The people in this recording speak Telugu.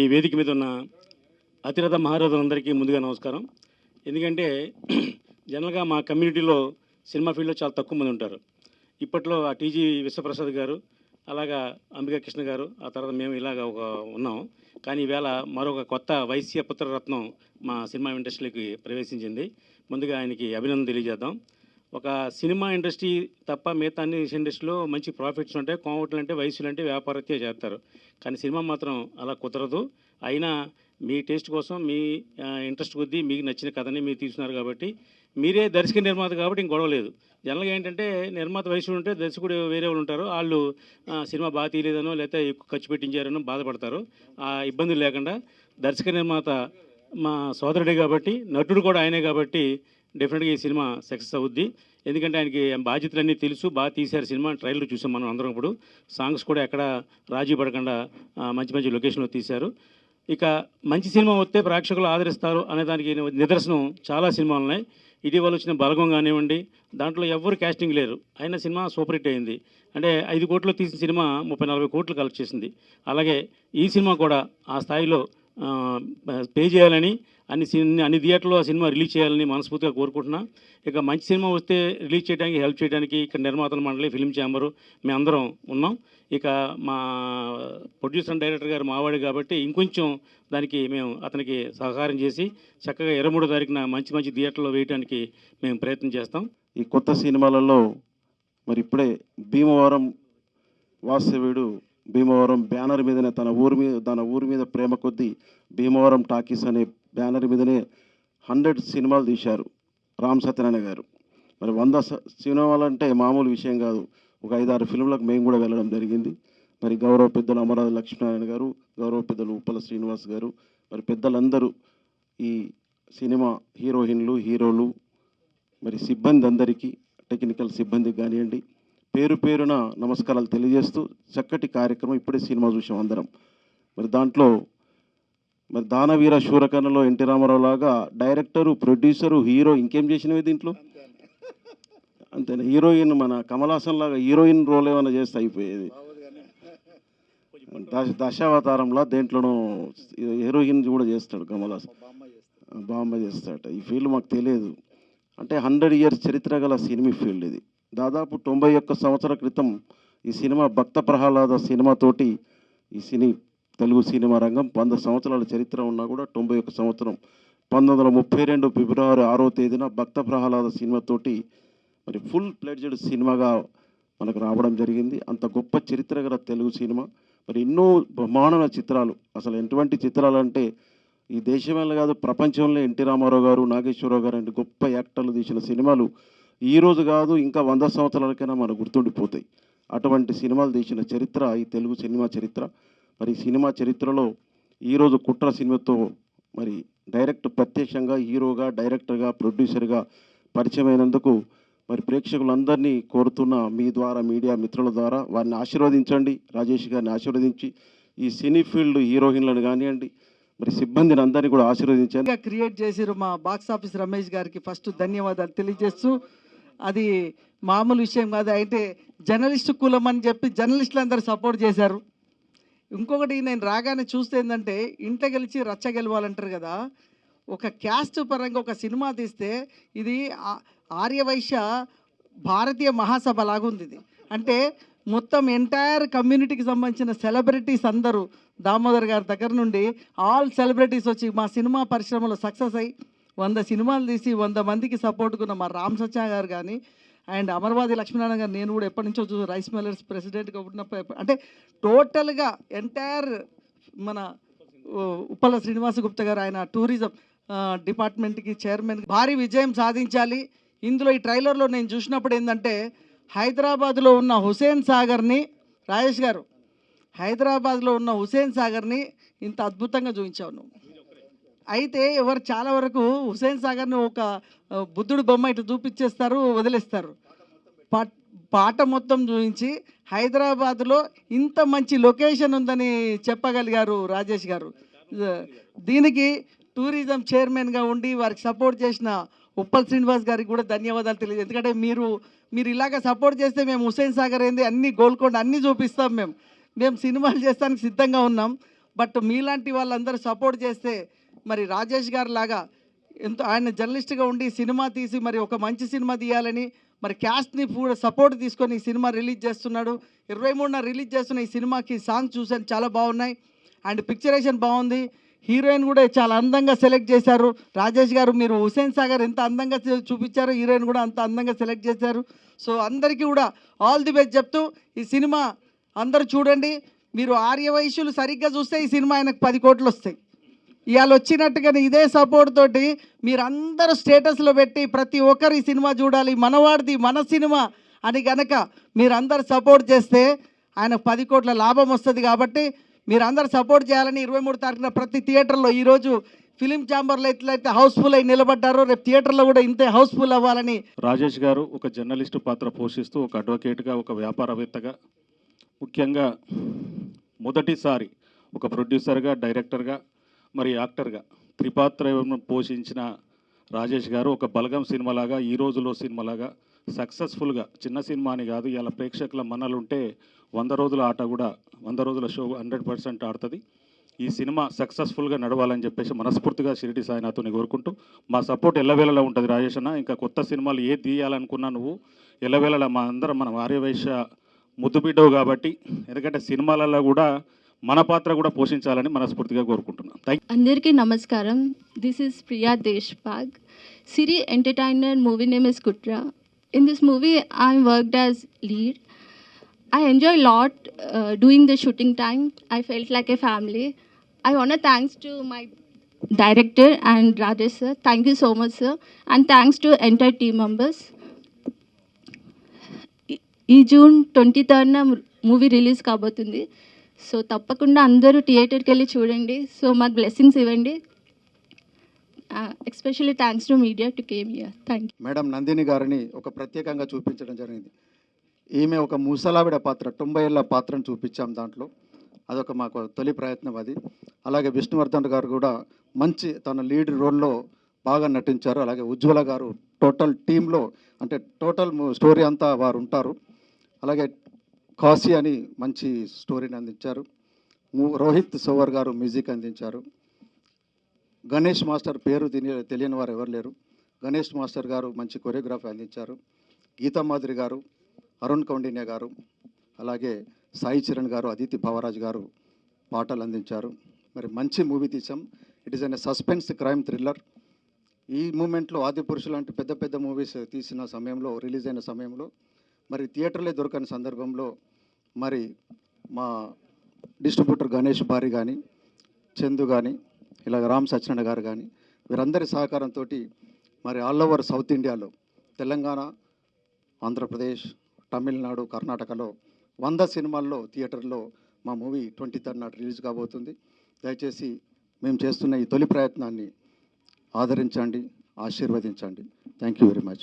ఈ వేదిక మీద ఉన్న అతిరథ మహారథులందరికీ ముందుగా నమస్కారం. ఎందుకంటే జనరల్గా మా కమ్యూనిటీలో సినిమా ఫీల్డ్లో చాలా తక్కువ మంది ఉంటారు. ఇప్పట్లో ఆ టీజీ విశ్వప్రసాద్ గారు, అలాగా అంబికా కృష్ణ గారు, ఆ తర్వాత మేము ఇలాగ ఉన్నాం. కానీ ఈవేళ మరొక కొత్త వైశ్య పుత్రరత్నం మా సినిమా ఇండస్ట్రీలోకి ప్రవేశించింది. ముందుగా ఆయనకి అభినందన తెలియజేద్దాం. ఒక సినిమా ఇండస్ట్రీ తప్ప మిగతా అన్ని ఇండస్ట్రీలో మంచి ప్రాఫిట్స్ ఉంటాయి. కోమట్లు అంటే వయసులు అంటే వ్యాపారత్యే చేస్తారు. కానీ సినిమా మాత్రం అలా కుదరదు. అయినా మీ టేస్ట్ కోసం మీ ఇంట్రెస్ట్ కొద్దీ మీకు నచ్చిన కథని మీరు తీసుకున్నారు కాబట్టి, మీరే దర్శక నిర్మాత కాబట్టి ఇంక గొడవ లేదు. జనరల్గా ఏంటంటే నిర్మాత వయసులో ఉంటే దర్శకుడు వేరే వాళ్ళు ఉంటారు. వాళ్ళు సినిమా బాగా తీయలేదనో లేకపోతే ఎక్కువ ఖర్చు పెట్టించారనో బాధపడతారు. ఆ ఇబ్బందులు లేకుండా దర్శక నిర్మాత మా సోదరుడే కాబట్టి, నటుడు కూడా ఆయనే కాబట్టి డెఫినెట్గా ఈ సినిమా సక్సెస్ అవుద్ది. ఎందుకంటే ఆయనకి బాధ్యతలన్నీ తెలుసు, బాగా తీశారు సినిమా. ట్రైలర్ చూసాం మనం అందరం. ఇప్పుడు సాంగ్స్ కూడా ఎక్కడ రాజీ పడకుండా మంచి మంచి లొకేషన్లో తీశారు. ఇక మంచి సినిమా వస్తే ప్రేక్షకులు ఆదరిస్తారు అనే దానికి నిదర్శనం చాలా సినిమాలు ఉన్నాయి. ఇటీవల వచ్చిన బలగం కానివ్వండి, దాంట్లో ఎవ్వరు క్యాస్టింగ్ లేరు, అయినా సినిమా సూపర్ హిట్ అయింది. అంటే 5 కోట్లు తీసిన సినిమా 30-40 కోట్లు కలెక్ట్ చేసింది. అలాగే ఈ సినిమా కూడా ఆ స్థాయిలో పే చేయాలని, అన్ని థియేటర్లో ఆ సినిమా రిలీజ్ చేయాలని మనస్ఫూర్తిగా కోరుకుంటున్నా. ఇక మంచి సినిమా వస్తే రిలీజ్ చేయడానికి హెల్ప్ చేయడానికి ఇక్కడ నిర్మాతల మండలి, ఫిల్మ్ ఛాంబరు మేము అందరం ఉన్నాం. ఇక మా ప్రొడ్యూసర్ అండ్ డైరెక్టర్ గారు మావాడు కాబట్టి ఇంకొంచెం దానికి మేము అతనికి సహకారం చేసి చక్కగా 23వ తారీఖున మంచి మంచి థియేటర్లో వేయడానికి మేము ప్రయత్నం చేస్తాం. ఈ కొత్త సినిమాలలో మరి ఇప్పుడే భీమవరం వాస్తవ్యుడు భీమవరం బ్యానర్ మీదనే తన ఊరి మీద ప్రేమ కొద్దీ భీమవరం టాకీస్ అనే బ్యానర్ మీదనే 100 సినిమాలు తీశారు రామ్ సత్యనారాయణ గారు. మరి 100 సినిమాలు అంటే మామూలు విషయం కాదు. ఒక 5-6 ఫిల్మ్లకు మేము కూడా వెళ్ళడం జరిగింది. మరి గౌరవ పెద్దలు అమరావతి లక్ష్మీనారాయణ గారు, గౌరవ పెద్దలు ఉప్పల శ్రీనివాస్ గారు, మరి పెద్దలందరూ ఈ సినిమా హీరోయిన్లు, హీరోలు, మరి సిబ్బంది అందరికీ, టెక్నికల్ సిబ్బందికి కానివ్వండి, పేరు పేరున నమస్కారాలు తెలియజేస్తూ చక్కటి కార్యక్రమం. ఇప్పుడే సినిమా చూసాం అందరం. మరి దాంట్లో మరి దానవీర శూరకర్ణలో ఎన్టీ రామారావు లాగా డైరెక్టరు, ప్రొడ్యూసరు, హీరో ఇంకేం చేసినవి దీంట్లో అంతేనా? హీరోయిన్ మన కమల్ హాసన్ లాగా హీరోయిన్ రోల్ ఏమైనా చేస్తే అయిపోయేది. దశావతారంలా దేంట్లోనూ హీరోయిన్ కూడా చేస్తాడు కమల్ హాసన్, బామ్మ చేస్తాడు. ఈ ఫీల్డ్ మాకు తెలియదు. అంటే 100 ఇయర్స్ చరిత్ర గల సినిమా ఫీల్డ్ ఇది. దాదాపు 91 సంవత్సరాల క్రితం ఈ సినిమా భక్త ప్రహ్లాద సినిమాతోటి ఈ తెలుగు సినిమా రంగం 100 సంవత్సరాల చరిత్ర ఉన్నా కూడా 91 సంవత్సరం 1932 ఫిబ్రవరి 6వ తేదీన భక్త ప్రహ్లాద సినిమాతోటి మరి ఫుల్ ప్లెడ్జ్డ్ సినిమాగా మనకు రావడం జరిగింది. అంత గొప్ప చరిత్ర గల తెలుగు సినిమా. మరి ఎన్నో బ్రహ్మాండమైన చిత్రాలు, అసలు ఎటువంటి చిత్రాలు అంటే ఈ దేశంలో కాదు ప్రపంచంలో ఎన్టీ రామారావు గారు, నాగేశ్వరరావు గారు అంటే గొప్ప యాక్టర్లు తీసిన సినిమాలు ఈరోజు కాదు ఇంకా 100 సంవత్సరాలకైనా మనకు గుర్తుండిపోతాయి. అటువంటి సినిమాలు తీసిన చరిత్ర ఈ తెలుగు సినిమా చరిత్ర. మరి సినిమా చరిత్రలో ఈరోజు కుట్ర సినిమాతో మరి డైరెక్ట్ ప్రత్యక్షంగా హీరోగా, డైరెక్టర్గా, ప్రొడ్యూసర్గా పరిచయమైనందుకు మరి ప్రేక్షకులందరినీ కోరుతున్న మీ ద్వారా, మీడియా మిత్రుల ద్వారా వారిని ఆశీర్వదించండి. రాజేష్ గారిని ఆశీర్వదించి ఈ సినీ ఫీల్డ్ హీరోయిన్లను కానివ్వండి, మరి సిబ్బందిని అందరినీ కూడా ఆశీర్వదించండి. క్రియేట్ చేసిరు మా బాక్స్ ఆఫీస్ రమేష్ గారికి ఫస్ట్ ధన్యవాదాలు తెలియజేస్తూ, అది మామూలు విషయం కాదు. అయితే జర్నలిస్టు కులం అని చెప్పి జర్నలిస్టులు అందరూ సపోర్ట్ చేశారు. ఇంకొకటి నేను రాగానే చూస్తే ఏంటంటే ఇంట్లో గెలిచి రచ్చ గెలవాలంటారు కదా, ఒక క్యాస్ట్ పరంగా ఒక సినిమా తీస్తే ఇది ఆర్యవైశ్య భారతీయ మహాసభ లాగుంది. ఇది అంటే మొత్తం ఎంటైర్ కమ్యూనిటీకి సంబంధించిన సెలబ్రిటీస్ అందరూ దామోదర్ గారి దగ్గర నుండి ఆల్ సెలబ్రిటీస్ వచ్చి మా సినిమా పరిశ్రమలో సక్సెస్ అయ్యి 100 సినిమాలు తీసి 100 మందికి సపోర్ట్కున్న మా రామ్ సత్య గారు కానీ అండ్ అమరవాది లక్ష్మీనారాయణ గారు, నేను కూడా ఎప్పటి నుంచో రైస్ మిల్లర్స్ ప్రెసిడెంట్గా ఉన్నప్పుడు, అంటే టోటల్గా ఎంటైర్ మన ఉప్పల శ్రీనివాస గుప్తా గారు, ఆయన టూరిజం డిపార్ట్మెంట్కి చైర్మన్, భారీ విజయం సాధించాలి. ఇందులో ఈ ట్రైలర్లో నేను చూసినప్పుడు ఏంటంటే హైదరాబాద్లో ఉన్న హుసేన్ సాగర్ని, రాజేష్ గారు హైదరాబాద్లో ఉన్న హుసేన్ సాగర్ని ఇంత అద్భుతంగా చూపించావు నువ్వు. అయితే ఎవరు చాలా వరకు హుసేన్ సాగర్ని ఒక బుద్ధుడు బొమ్మ ఇటు చూపించేస్తారు, వదిలేస్తారు. పాట మొత్తం చూపించి హైదరాబాద్లో ఇంత మంచి లొకేషన్ ఉందని చెప్పగలిగారు రాజేష్ గారు. దీనికి టూరిజం చైర్మన్గా ఉండి వారికి సపోర్ట్ చేసిన ఉప్పల్ శ్రీనివాస్ గారికి కూడా ధన్యవాదాలు తెలియదు. ఎందుకంటే మీరు ఇలాగ సపోర్ట్ చేస్తే మేము హుసేన్ సాగర్ ఏంది, అన్ని గోల్కొండ అన్నీ చూపిస్తాం. మేము సినిమాలు చేస్తానికి సిద్ధంగా ఉన్నాం. బట్ మీలాంటి వాళ్ళందరూ సపోర్ట్ చేస్తే మరి రాజేష్ గారు లాగా ఎంతో ఆయన జర్నలిస్ట్గా ఉండి సినిమా తీసి మరి ఒక మంచి సినిమా తీయాలని మరి క్యాస్ట్ని కూడా సపోర్ట్ తీసుకొని ఈ సినిమా రిలీజ్ చేస్తున్నాడు. 23న రిలీజ్ చేస్తున్న ఈ సినిమాకి సాంగ్ చూసాను, చాలా బాగున్నాయి. అండ్ పిక్చరేషన్ బాగుంది. హీరోయిన్ కూడా చాలా అందంగా సెలెక్ట్ చేశారు. రాజేష్ గారు మీరు హుసేన్ సాగర్ ఎంత అందంగా చూపించారో హీరోయిన్ కూడా అంత అందంగా సెలెక్ట్ చేశారు. సో అందరికీ కూడా ఆల్ ది బెస్ట్ చెప్తూ ఈ సినిమా అందరూ చూడండి. మీరు ఆర్యవైశ్యులు సరిగ్గా చూస్తే ఈ సినిమా ఆయనకు 10 కోట్లు వస్తాయి. ఇవాళ వచ్చినట్టుగానే ఇదే సపోర్ట్ తోటి మీరందరూ స్టేటస్లో పెట్టి ప్రతి ఒక్కరు ఈ సినిమా చూడాలి, మనవాడిది మన సినిమా అని గనక మీరందరూ సపోర్ట్ చేస్తే ఆయన 10 కోట్ల లాభం వస్తుంది. కాబట్టి మీరందరూ సపోర్ట్ చేయాలని 23 తారీఖున ప్రతి థియేటర్లో ఈరోజు ఫిలిం ఛాంబర్లో ఎట్లయితే హౌస్ఫుల్ అయి నిలబడ్డారో రేపు థియేటర్లో కూడా ఇంతే హౌస్ఫుల్ అవ్వాలని. రాజేష్ గారు ఒక జర్నలిస్టు పాత్ర పోషిస్తూ ఒక అడ్వకేట్గా, ఒక వ్యాపారవేత్తగా, ముఖ్యంగా మొదటిసారి ఒక ప్రొడ్యూసర్గా, డైరెక్టర్గా, మరి యాక్టర్గా త్రిపాత్రను పోషించిన రాజేష్ గారు ఒక బలగం సినిమాలాగా, ఈ రోజులో సినిమాలాగా సక్సెస్ఫుల్గా, చిన్న సినిమా అని కాదు, ఇలా ప్రేక్షకుల మన్నలుంటే 100 రోజుల ఆట కూడా 100 రోజుల షో 100% ఆడుతుంది. ఈ సినిమా సక్సెస్ఫుల్గా నడవాలని చెప్పేసి మనస్ఫూర్తిగా షిరిడి సాయినాథ్ని కోరుకుంటూ, మా సపోర్ట్ ఎల్లవేళలా ఉంటుంది రాజేష్ అన్న. ఇంకా కొత్త సినిమాలు ఏది తీయాలనుకున్నా నువ్వు ఎల్లవేళలా మా అందరం, మన ఆర్యవైశ్య ముద్దుబిడ్డవు కాబట్టి, ఎందుకంటే సినిమాలలో కూడా మన పాత్ర కూడా పోషించాలని మనస్ఫూర్తిగా కోరుకుంటున్నాను. అందరికీ నమస్కారం. దిస్ ఈస్ ప్రియా దేశ్పాగ్. Siri Entertainer movie name is Kutra. In this movie, I worked as lead. I enjoy a lot doing the shooting time. I felt like a family. I want to thanks to my director and Rajesh sir. Thank you so much, sir. And thanks to entire team members. ఈ జూన్ 23న మూవీ రిలీజ్ కాబోతుంది. సో తప్పకుండా అందరూ థియేటర్కి వెళ్ళి చూడండి. సో మాకు బ్లెస్సింగ్స్ ఇవ్వండి. Especially thanks to media to came here. Thank you. Madam Nandini గారిని ఒక ప్రత్యేకంగా చూపించడం జరిగింది. ఈమె ఒక ముసలావిడ పాత్ర, 90 ఏళ్ళ పాత్రను చూపించాం దాంట్లో. అదొక మాకు తొలి ప్రయత్నం అది. అలాగే విష్ణువర్ధన్ గారు కూడా మంచి తన లీడ్ రోల్లో బాగా నటించారు. అలాగే ఉజ్వల గారు టోటల్ టీంలో, అంటే టోటల్ స్టోరీ అంతా వారు ఉంటారు. అలాగే కాశీ అని మంచి స్టోరీని అందించారు. రోహిత్ సోవర్ గారు మ్యూజిక్ అందించారు. గణేష్ మాస్టర్ పేరు తెలియని వారు ఎవరు లేరు. గణేష్ మాస్టర్ గారు మంచి కొరియోగ్రఫీ అందించారు. గీతామాధురి గారు, అరుణ్ కౌండిన్య గారు, అలాగే సాయి చరణ్ గారు, అదితి భవరాజ్ గారు పాటలు అందించారు. మరి మంచి మూవీ తీసాం. It is an suspense crime thriller. ఈ మూమెంట్లో ఆదిపురుషు లాంటి పెద్ద పెద్ద మూవీస్ తీసిన సమయంలో, రిలీజ్ అయిన సమయంలో, మరి థియేటర్లే దొరకని సందర్భంలో మరి మా డిస్ట్రిబ్యూటర్ గణేష్ బారి కానీ, చందు కానీ, ఇలాగ రామ్ సత్యనారాయణ గారు కానీ, వీరందరి సహకారంతో మరి ఆల్ ఓవర్ సౌత్ ఇండియాలో, తెలంగాణ, ఆంధ్రప్రదేశ్, తమిళనాడు, కర్ణాటకలో 100 సినిమాల్లో థియేటర్లో మా మూవీ 23rd నాడు రిలీజ్ కాబోతుంది. దయచేసి మేము చేస్తున్న ఈ తొలి ప్రయత్నాన్ని ఆదరించండి, ఆశీర్వదించండి. Thank you very much.